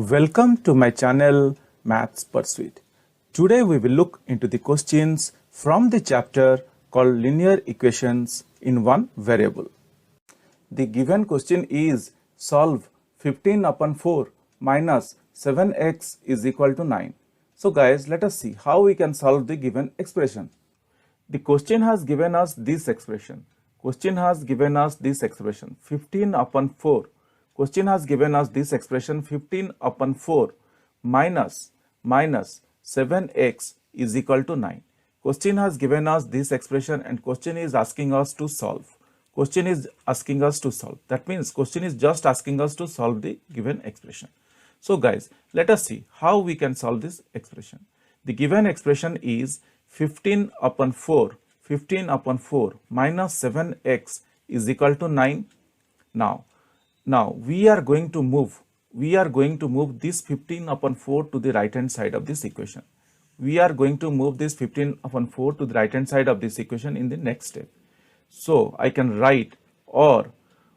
Welcome to my channel Maths Pursuit. Today we will look into the questions from the chapter called Linear Equations in One Variable. The given question is solve 15 upon 4 minus 7x is equal to 9. So guys, let us see how we can solve the given expression. The question has given us this expression. 15 upon 4. Question has given us this expression 15 upon 4 minus 7x is equal to 9. Question has given us this expression and question is asking us to solve. That means question is just asking us to solve the given expression. So guys, let us see how we can solve this expression. The given expression is 15 upon 4 minus 7x is equal to 9. Now we are going to move this 15 upon 4 to the right hand side of this equation. We are going to move this 15 upon 4 to the right hand side of this equation in the next step. So I can write or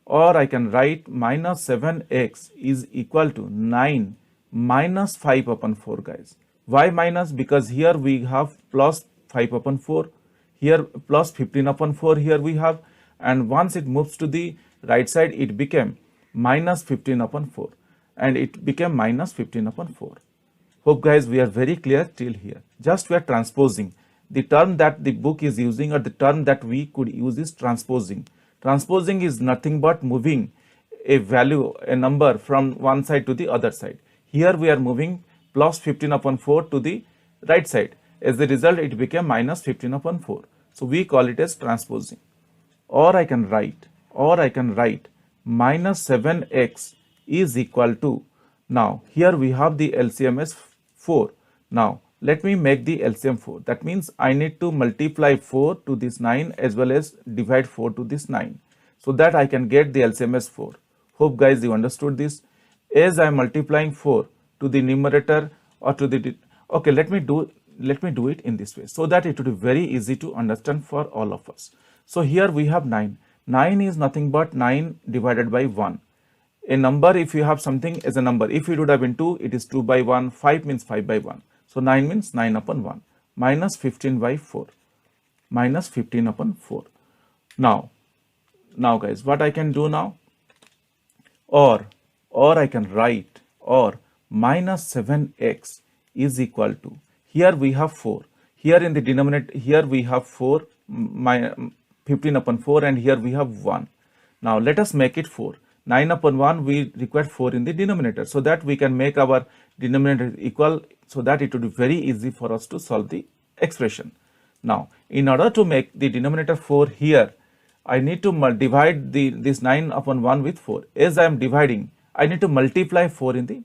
I can write minus 7x is equal to 9 minus 5 upon 4 guys. Why minus? Because here we have plus 5 upon 4, here plus 15 upon 4 here we have, and once it moves to the right side it became minus 15 upon 4 and it became minus 15 upon 4. Hope guys we are very clear till here. Just we are transposing. The term that the book is using or the term that we could use is transposing. Transposing is nothing but moving a value, a number from one side to the other side. Here we are moving plus 15 upon 4 to the right side. As a result it became minus 15 upon 4. So we call it as transposing. Or I can write minus 7x is equal to, now here we have the LCM as 4. Now let me make the LCM 4. That means I need to multiply 4 to this 9 as well as divide 4 to this 9 so that I can get the LCM as 4. Hope guys you understood this. As I am multiplying 4 to the numerator or to the, okay, let me do it in this way so that it would be very easy to understand for all of us. So here we have 9. 9 is nothing but 9 divided by 1. A number, if you have something as a number, if it would have been 2, it is 2 by 1, 5 means 5 by 1. So 9 means 9 upon 1, minus 15 by 4, minus 15 upon 4. Now guys, what I can do now? Or I can write or minus 7x is equal to, here we have 4, here in the denominator, here we have 4, 15 upon 4 and here we have 1. Now let us make it 4. 9 upon 1 we require 4 in the denominator so that we can make our denominator equal so that it would be very easy for us to solve the expression. Now in order to make the denominator 4 here, I need to divide this 9 upon 1 with 4. As I am dividing, I need to multiply 4 in the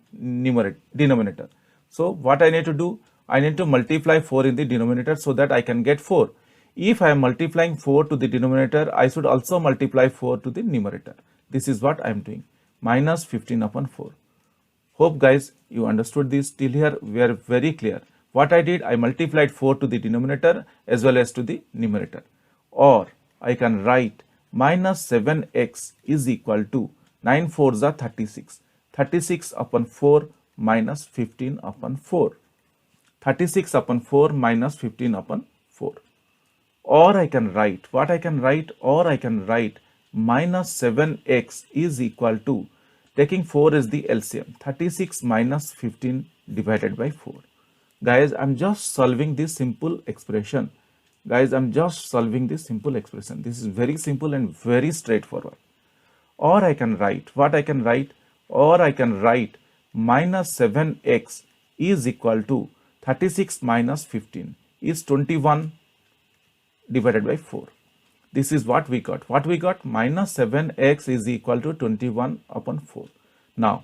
denominator. So what I need to do? I need to multiply 4 in the denominator so that I can get 4. If I am multiplying 4 to the denominator, I should also multiply 4 to the numerator. This is what I am doing. Minus 15 upon 4. Hope guys you understood this. Till here we are very clear. What I did, I multiplied 4 to the denominator as well as to the numerator. Or I can write minus 7x is equal to 9 4s are 36. 36 upon 4 minus 15 upon 4. 36 upon 4 minus 15 upon 4. Or I can write, what I can write? Or I can write minus 7x is equal to, taking 4 as the LCM, 36 minus 15 divided by 4. Guys, I'm just solving this simple expression. This is very simple and very straightforward. Or I can write, what I can write? Or I can write minus 7x is equal to 36 minus 15 is 21 divided by 4. This is what we got. Minus 7x is equal to 21 upon 4. Now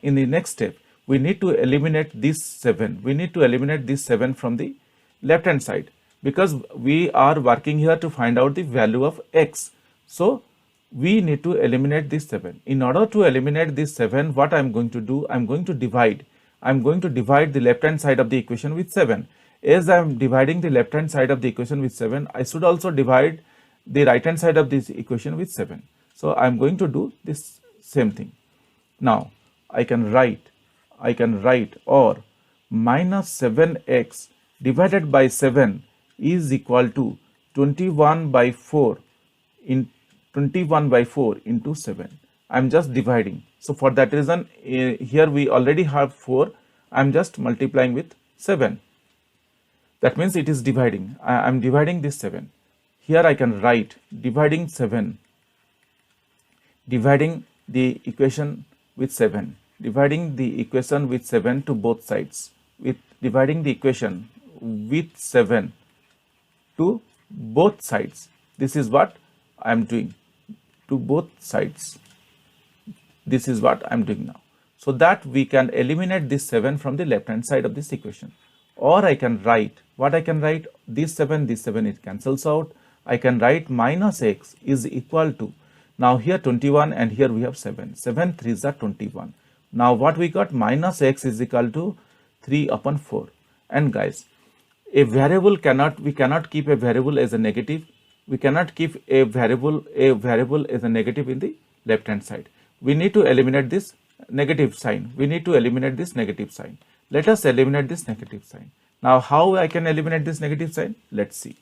in the next step, we need to eliminate this 7. We need to eliminate this 7 from the left hand side because we are working here to find out the value of x. So we need to eliminate this 7. In order to eliminate this 7, what I am going to do? I am going to divide the left hand side of the equation with 7. As I am dividing the left hand side of the equation with 7, I should also divide the right hand side of this equation with 7. So I am going to do this same thing. Now I can write I can write, or minus 7x divided by 7 is equal to 21 by 4 in 21 by 4 into 7. I am just dividing. So for that reason, here we already have 4. I am just multiplying with 7. That means it is dividing. I am dividing this 7. Here I can write dividing 7, dividing the equation with 7, dividing the equation with 7 to both sides, with dividing the equation with 7 to both sides. This is what I am doing, to both sides. This is what I am doing now. So that we can eliminate this 7 from the left hand side of this equation. Or I can write, what I can write, this 7, it cancels out. I can write minus x is equal to, now here 21 and here we have 7. 7 3s are 21. Now what we got, minus x is equal to 3 upon 4. And guys, a variable we cannot keep a variable as a negative. We cannot keep a variable as a negative in the left hand side. We need to eliminate this negative sign. We need to eliminate this negative sign. Let us eliminate this negative sign. Now how I can eliminate this negative sign? Let's see.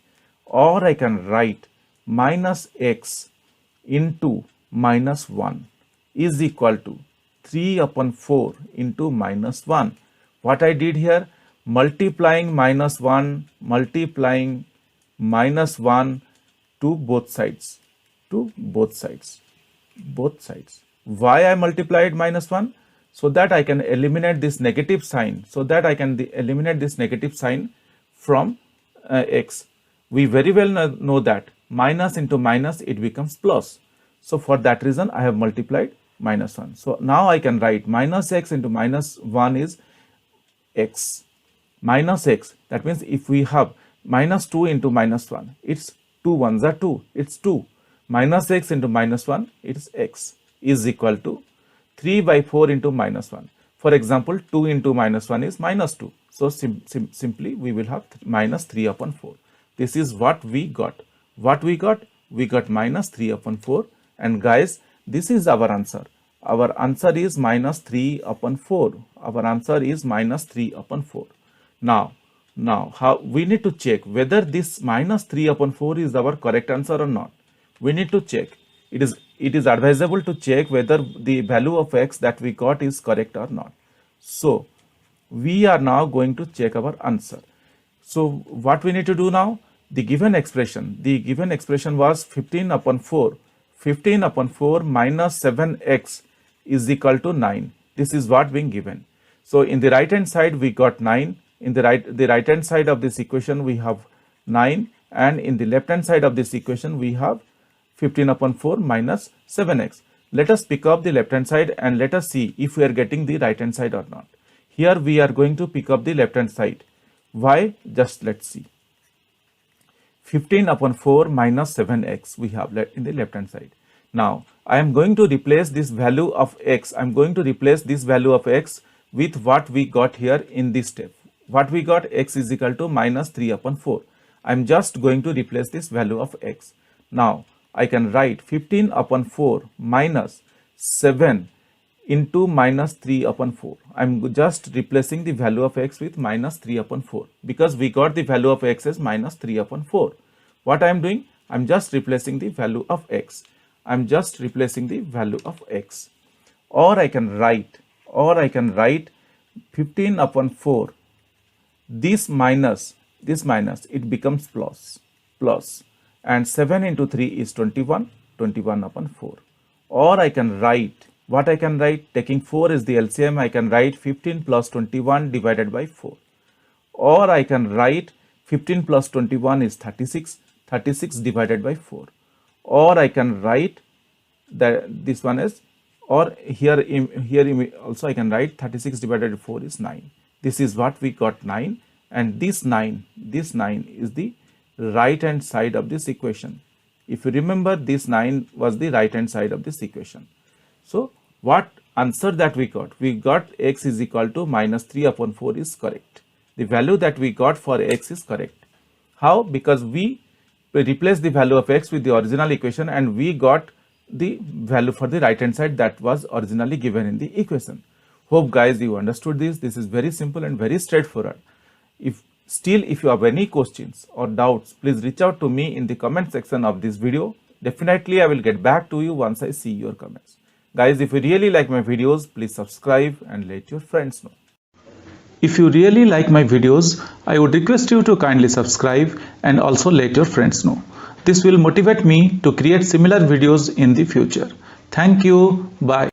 Or I can write minus x into minus 1 is equal to 3 upon 4 into minus 1. What I did here, multiplying minus 1 to both sides, both sides. Why I multiplied minus 1? So that I can eliminate this negative sign, eliminate this negative sign from x. We very well know that minus into minus, it becomes plus. So for that reason, I have multiplied minus 1. So now I can write minus x into minus 1 is x. Minus x, that means if we have minus 2 into minus 1, it's 2 1s are 2, it's 2. Minus x into minus 1, it's x, is equal to 3 by 4 into minus 1. For example, 2 into minus 1 is minus 2. So simply we will have minus 3 upon 4. This is what we got. What we got? We got minus 3 upon 4. And guys, this is our answer. Our answer is minus 3 upon 4. Our answer is minus 3 upon 4. Now how we need to check whether this minus 3 upon 4 is our correct answer or not. We need to check. It is advisable to check whether the value of x that we got is correct or not. So we are now going to check our answer. So what we need to do now? The given expression was 15 upon 4. 15 upon 4 minus 7x is equal to 9. This is what being given. So in the right hand side we got 9. In the right hand side of this equation we have 9, and in the left hand side of this equation we have 15 upon 4 minus 7x. Let us pick up the left hand side and let us see if we are getting the right hand side or not. Here we are going to pick up the left hand side. Why? Just let's see. 15 upon 4 minus 7x we have in the left hand side. Now I am going to replace this value of x. I am going to replace this value of x with what we got here in this step. What we got, x is equal to minus 3 upon 4. I am just going to replace this value of x. Now I can write 15 upon 4 minus 7 into minus 3 upon 4. I am just replacing the value of x with minus 3 upon 4 because we got the value of x as minus 3 upon 4. What I am doing? I am just replacing the value of x. I am just replacing the value of x. Or I can write 15 upon 4. This minus, it becomes plus. And 7 into 3 is 21 upon 4. Or I can write, what I can write, taking 4 is the LCM, I can write 15 plus 21 divided by 4. Or I can write 15 plus 21 is 36 divided by 4. Or I can write that this one is, or here also I can write 36 divided by 4 is 9. This is what we got, 9, and this 9 is the right hand side of this equation. If you remember, this 9 was the right hand side of this equation. So what answer that we got? We got x is equal to minus 3 upon 4 is correct. The value that we got for x is correct. How? Because we replaced the value of x with the original equation and we got the value for the right hand side that was originally given in the equation. Hope guys you understood this. This is very simple and very straightforward. If you have any questions or doubts, please reach out to me in the comment section of this video. Definitely I will get back to you once I see your comments. Guys, if you really like my videos, please subscribe and let your friends know. If you really like my videos, I would request you to kindly subscribe and also let your friends know. This will motivate me to create similar videos in the future. Thank you. Bye.